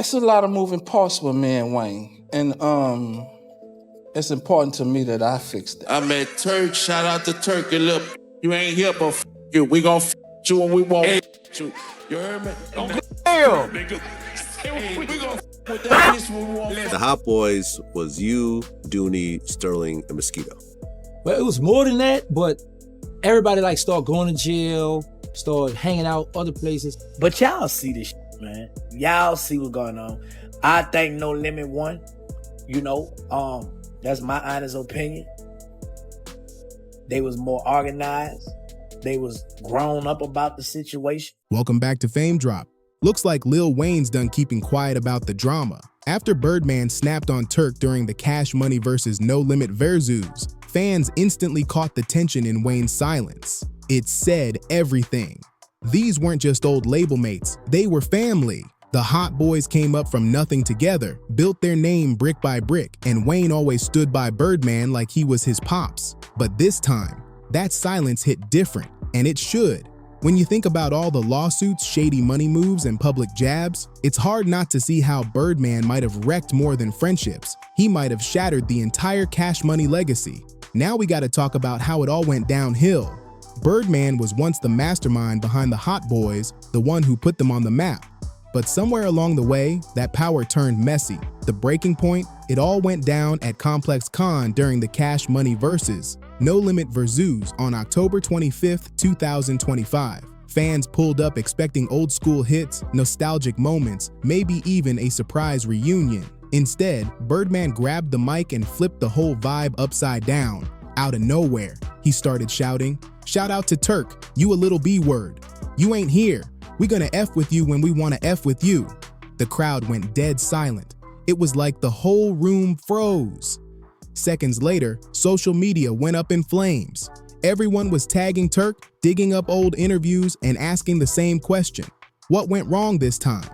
It's a lot of moving parts with me and Wayne. And it's important to me that I fix that. I met Turk, shout out to Turk. And look, you ain't here, but f you. We gon' f you and we won't f you. You heard me? Damn! We gon' f with that bitch when we won't f. The Hot Boys was you, Dooney, Sterling, and Mosquito. Well, it was more than that, but everybody like started going to jail, started hanging out other places. But y'all see this shit, man. Y'all see what's going on. I think No Limit won. You know, that's my honest opinion. They was more organized. They was grown up about the situation. Welcome back to Fame Drop. Looks like Lil Wayne's done keeping quiet about the drama. After Birdman snapped on Turk during the Cash Money vs. No Limit versus, fans instantly caught the tension in Wayne's silence. It said everything. These weren't just old label mates, they were family. The Hot Boys came up from nothing together, built their name brick by brick, and Wayne always stood by Birdman like he was his pops. But this time, that silence hit different, and it should. When you think about all the lawsuits, shady money moves, and public jabs, it's hard not to see how Birdman might have wrecked more than friendships. He might have shattered the entire Cash Money legacy. Now we gotta talk about how it all went downhill. Birdman was once the mastermind behind the Hot Boys, the one who put them on the map. But somewhere along the way, that power turned messy. The breaking point, it all went down at Complex Con during the Cash Money vs. No Limit versus on October 25th, 2025. Fans pulled up expecting old school hits, nostalgic moments, maybe even a surprise reunion. Instead, Birdman grabbed the mic and flipped the whole vibe upside down. Out of nowhere, he started shouting, "Shout out to Turk, you a little B-word. You ain't here. We gonna F with you when we wanna F with you." The crowd went dead silent. It was like the whole room froze. Seconds later, social media went up in flames. Everyone was tagging Turk, digging up old interviews, and asking the same question: what went wrong this time?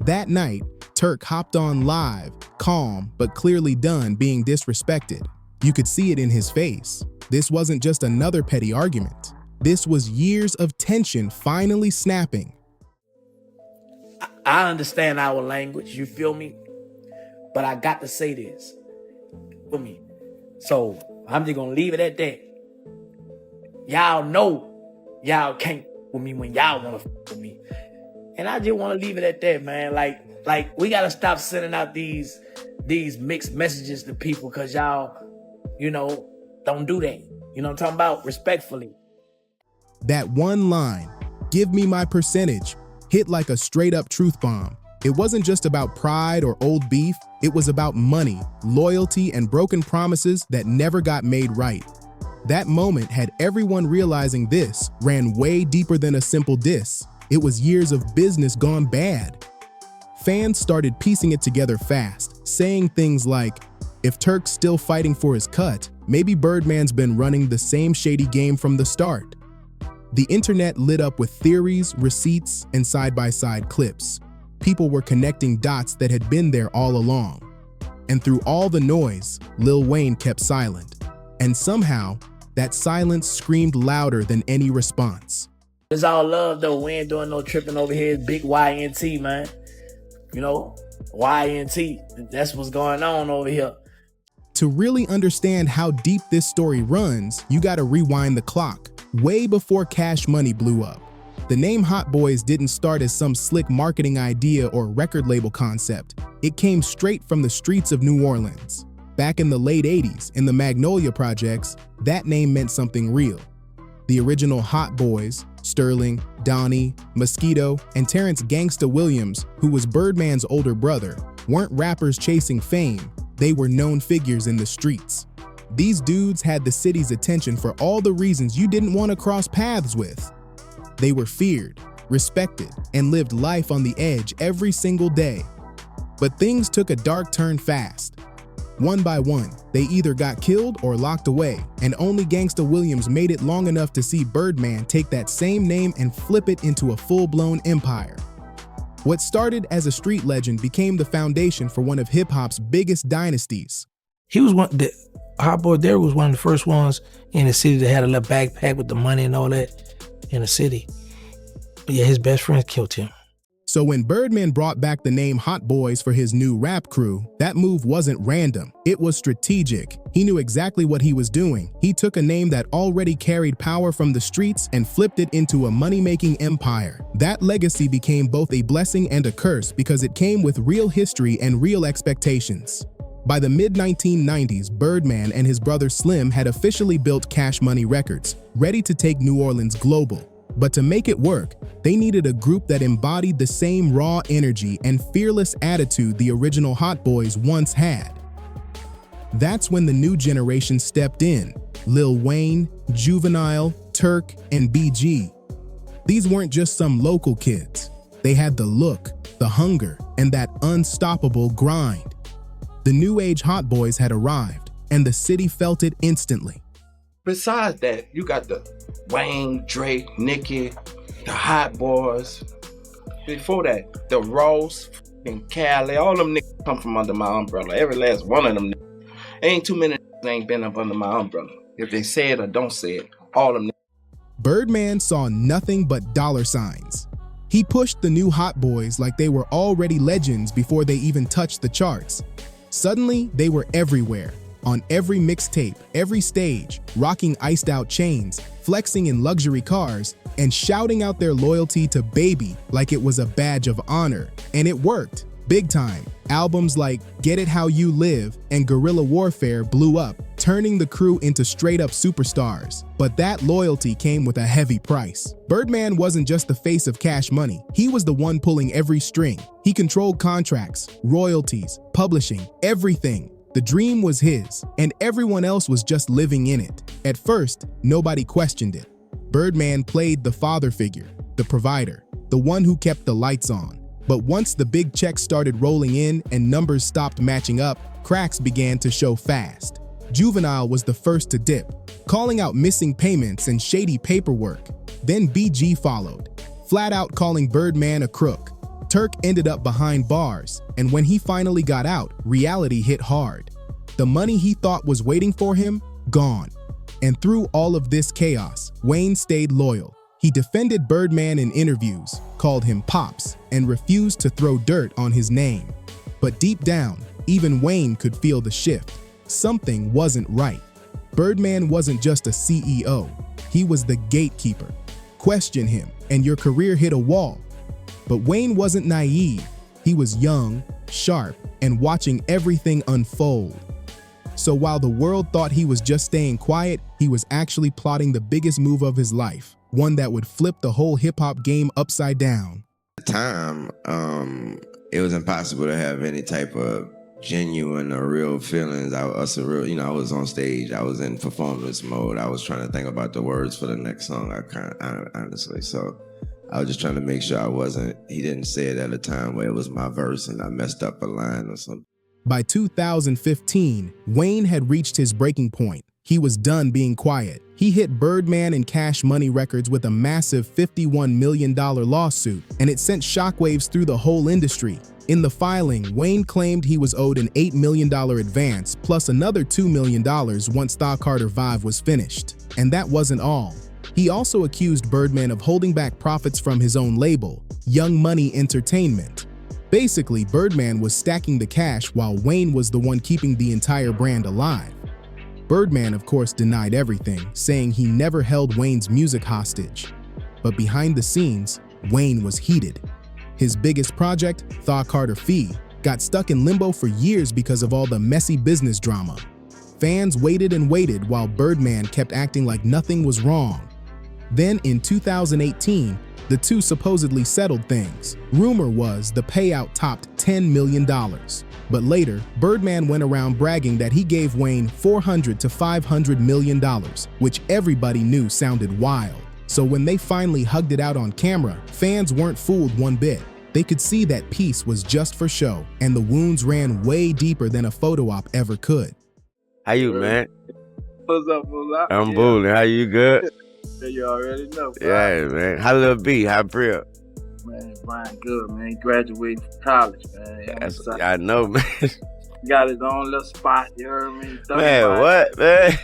That night, Turk hopped on live, calm but clearly done being disrespected. You could see it in his face. This wasn't just another petty argument. This was years of tension finally snapping. I understand our language, you feel me? But I got to say this. With me. So I'm just gonna leave it at that. Y'all know y'all can't with me when y'all wanna with me. And I just wanna leave it at that, man. Like we gotta stop sending out these mixed messages to people because y'all, you know, don't do that. You know what I'm talking about? Respectfully. That one line, "Give me my percentage," hit like a straight up truth bomb. It wasn't just about pride or old beef, it was about money, loyalty, and broken promises that never got made right. That moment had everyone realizing this ran way deeper than a simple diss. It was years of business gone bad. Fans started piecing it together fast, saying things like, if Turk's still fighting for his cut, maybe Birdman's been running the same shady game from the start. The internet lit up with theories, receipts, and side-by-side clips. People were connecting dots that had been there all along. And through all the noise, Lil Wayne kept silent. And somehow, that silence screamed louder than any response. It's all love though. We ain't doing no tripping over here. Big YNT, man. You know, YNT. That's what's going on over here. To really understand how deep this story runs, you gotta rewind the clock, way before Cash Money blew up. The name Hot Boys didn't start as some slick marketing idea or record label concept. It came straight from the streets of New Orleans. Back in the late 80s, in the Magnolia Projects, that name meant something real. The original Hot Boys, Sterling, Donnie, Mosquito, and Terrence Gangsta Williams, who was Birdman's older brother, weren't rappers chasing fame, they were known figures in the streets. These dudes had the city's attention for all the reasons you didn't want to cross paths with. They were feared, respected, and lived life on the edge every single day. But things took a dark turn fast. One by one, they either got killed or locked away, and only Gangsta Williams made it long enough to see Birdman take that same name and flip it into a full-blown empire. What started as a street legend became the foundation for one of hip-hop's biggest dynasties. He was the Hot Boy there was one of the first ones in the city that had a little backpack with the money and all that in the city. But yeah, his best friend killed him. So when Birdman brought back the name Hot Boys for his new rap crew, that move wasn't random. It was strategic. He knew exactly what he was doing. He took a name that already carried power from the streets and flipped it into a money-making empire. That legacy became both a blessing and a curse because it came with real history and real expectations. By the mid-1990s, Birdman and his brother Slim had officially built Cash Money Records, ready to take New Orleans global. But to make it work, they needed a group that embodied the same raw energy and fearless attitude the original Hot Boys once had. That's when the new generation stepped in: Lil Wayne, Juvenile, Turk, and B.G. These weren't just some local kids. They had the look, the hunger, and that unstoppable grind. The new age Hot Boys had arrived, and the city felt it instantly. Besides that, you got the Wayne, Drake, Nicki, the Hot Boys. Before that, the Ross and Cali, all them niggas come from under my umbrella. Every last one of them niggas. Ain't too many niggas ain't been up under my umbrella. If they say it or don't say it, all them niggas. Birdman saw nothing but dollar signs. He pushed the new Hot Boys like they were already legends before they even touched the charts. Suddenly, they were everywhere. On every mixtape, every stage, rocking iced-out chains, flexing in luxury cars, and shouting out their loyalty to Baby like it was a badge of honor. And it worked, big time. Albums like Get It How You Live and Guerrilla Warfare blew up, turning the crew into straight-up superstars. But that loyalty came with a heavy price. Birdman wasn't just the face of Cash Money. He was the one pulling every string. He controlled contracts, royalties, publishing, everything. The dream was his, and everyone else was just living in it. At first, nobody questioned it. Birdman played the father figure, the provider, the one who kept the lights on. But once the big checks started rolling in and numbers stopped matching up, cracks began to show fast. Juvenile was the first to dip, calling out missing payments and shady paperwork. Then BG followed, flat out calling Birdman a crook. Turk ended up behind bars, and when he finally got out, reality hit hard. The money he thought was waiting for him, gone. And through all of this chaos, Wayne stayed loyal. He defended Birdman in interviews, called him Pops, and refused to throw dirt on his name. But deep down, even Wayne could feel the shift. Something wasn't right. Birdman wasn't just a CEO, he was the gatekeeper. Question him, and your career hit a wall. But Wayne wasn't naive. He was young, sharp, and watching everything unfold. So while the world thought he was just staying quiet, he was actually plotting the biggest move of his life, one that would flip the whole hip-hop game upside down. At the time, it was impossible to have any type of genuine or real feelings. I was on stage. I was in performance mode. I was trying to think about the words for the next song. Honestly, so I was just trying to make sure he didn't say it at a time where it was my verse and I messed up a line or something. By 2015, Wayne had reached his breaking point. He was done being quiet. He hit Birdman and Cash Money Records with a massive $51 million lawsuit, and it sent shockwaves through the whole industry. In the filing, Wayne claimed he was owed an $8 million advance, plus another $2 million once Thaw Carter Vive was finished. And that wasn't all. He also accused Birdman of holding back profits from his own label, Young Money Entertainment. Basically, Birdman was stacking the cash while Wayne was the one keeping the entire brand alive. Birdman, of course, denied everything, saying he never held Wayne's music hostage. But behind the scenes, Wayne was heated. His biggest project, Thaw Carter Fee, got stuck in limbo for years because of all the messy business drama. Fans waited and waited while Birdman kept acting like nothing was wrong. Then in 2018, the two supposedly settled things. Rumor was the payout topped $10 million. But later, Birdman went around bragging that he gave Wayne $400 to $500 million, which everybody knew sounded wild. So when they finally hugged it out on camera, fans weren't fooled one bit. They could see that piece was just for show, and the wounds ran way deeper than a photo op ever could. How you, man? What's up, what's up? I'm booling. How you, good? You already know. Bro. Yeah, man. How Lil B? How Priya? Man, Brian good, man. He graduated from college, man. I know, man. He got his own little spot, you heard me? Man, what, man?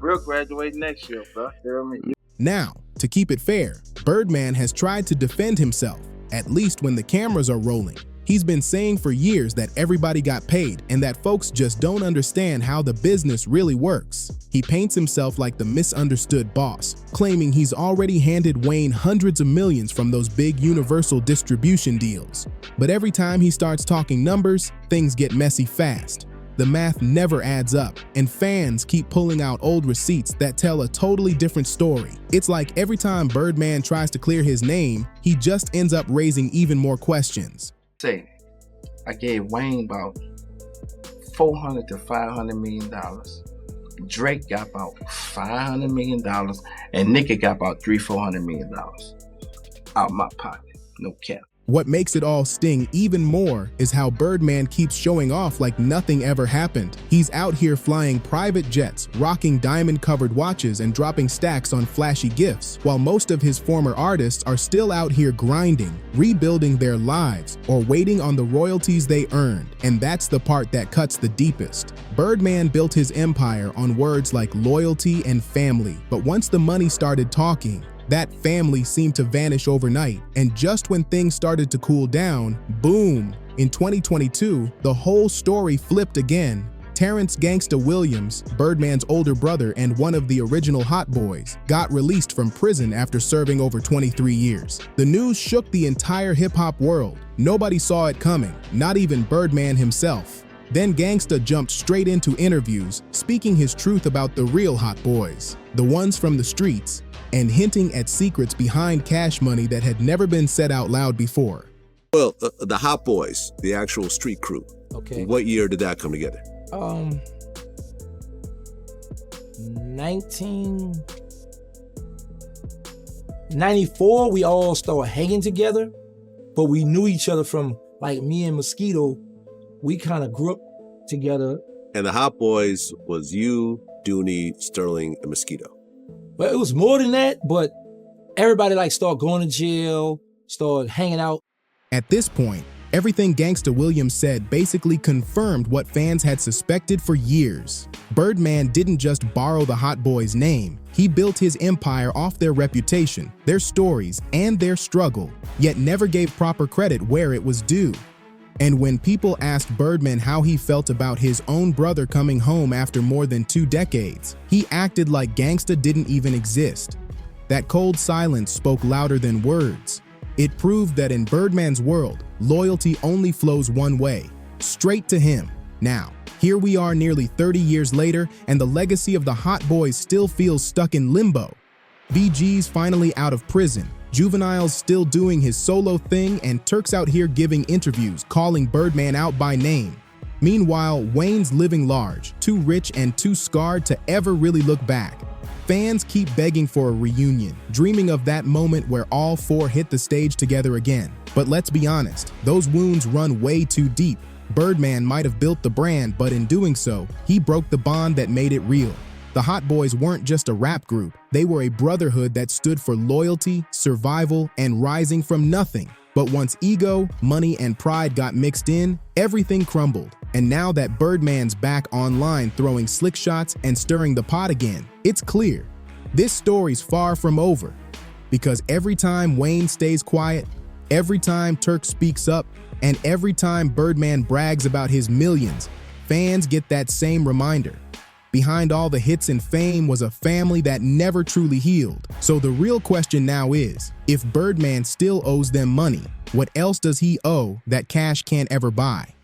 We'll graduate next year, bro. You heard me? Now, to keep it fair, Birdman has tried to defend himself, at least when the cameras are rolling. He's been saying for years that everybody got paid and that folks just don't understand how the business really works. He paints himself like the misunderstood boss, claiming he's already handed Wayne hundreds of millions from those big Universal distribution deals. But every time he starts talking numbers, things get messy fast. The math never adds up, and fans keep pulling out old receipts that tell a totally different story. It's like every time Birdman tries to clear his name, he just ends up raising even more questions. Say, I gave Wayne about $400 to $500 million. Drake got about $500 million, and Nicki got about $300-400 million out my pocket. No cap. What makes it all sting even more is how Birdman keeps showing off like nothing ever happened. He's out here flying private jets, rocking diamond-covered watches, and dropping stacks on flashy gifts, while most of his former artists are still out here grinding, rebuilding their lives, or waiting on the royalties they earned. And that's the part that cuts the deepest. Birdman built his empire on words like loyalty and family, but once the money started talking, that family seemed to vanish overnight, and just when things started to cool down, boom! In 2022, the whole story flipped again. Terrence "Gangsta" Williams, Birdman's older brother and one of the original Hot Boys, got released from prison after serving over 23 years. The news shook the entire hip-hop world. Nobody saw it coming, not even Birdman himself. Then Gangsta jumped straight into interviews, speaking his truth about the real Hot Boys, the ones from the streets, and hinting at secrets behind Cash Money that had never been said out loud before. Well, the Hot Boys, the actual street crew. Okay. What year did that come together? 1994, we all started hanging together, but we knew each other from, like, me and Mosquito. We kind of grew up together. And the Hot Boys was you, Dooney, Sterling, and Mosquito. Well, it was more than that, but everybody like started going to jail, started hanging out. At this point, everything Gangsta Williams said basically confirmed what fans had suspected for years. Birdman didn't just borrow the Hot Boys' name. He built his empire off their reputation, their stories, and their struggle, yet never gave proper credit where it was due. And when people asked Birdman how he felt about his own brother coming home after more than 2 decades, he acted like Gangsta didn't even exist. That cold silence spoke louder than words. It proved that in Birdman's world, loyalty only flows one way, straight to him. Now, here we are nearly 30 years later, and the legacy of the Hot Boys still feels stuck in limbo. BG's finally out of prison. Juvenile's still doing his solo thing, and Turk's out here giving interviews, calling Birdman out by name. Meanwhile, Wayne's living large, too rich and too scarred to ever really look back. Fans keep begging for a reunion, dreaming of that moment where all four hit the stage together again. But let's be honest, those wounds run way too deep. Birdman might have built the brand, but in doing so, he broke the bond that made it real. The Hot Boys weren't just a rap group, they were a brotherhood that stood for loyalty, survival, and rising from nothing. But once ego, money, and pride got mixed in, everything crumbled. And now that Birdman's back online throwing slick shots and stirring the pot again, it's clear. This story's far from over. Because every time Wayne stays quiet, every time Turk speaks up, and every time Birdman brags about his millions, fans get that same reminder. Behind all the hits and fame was a family that never truly healed. So the real question now is, if Birdman still owes them money, what else does he owe that cash can't ever buy?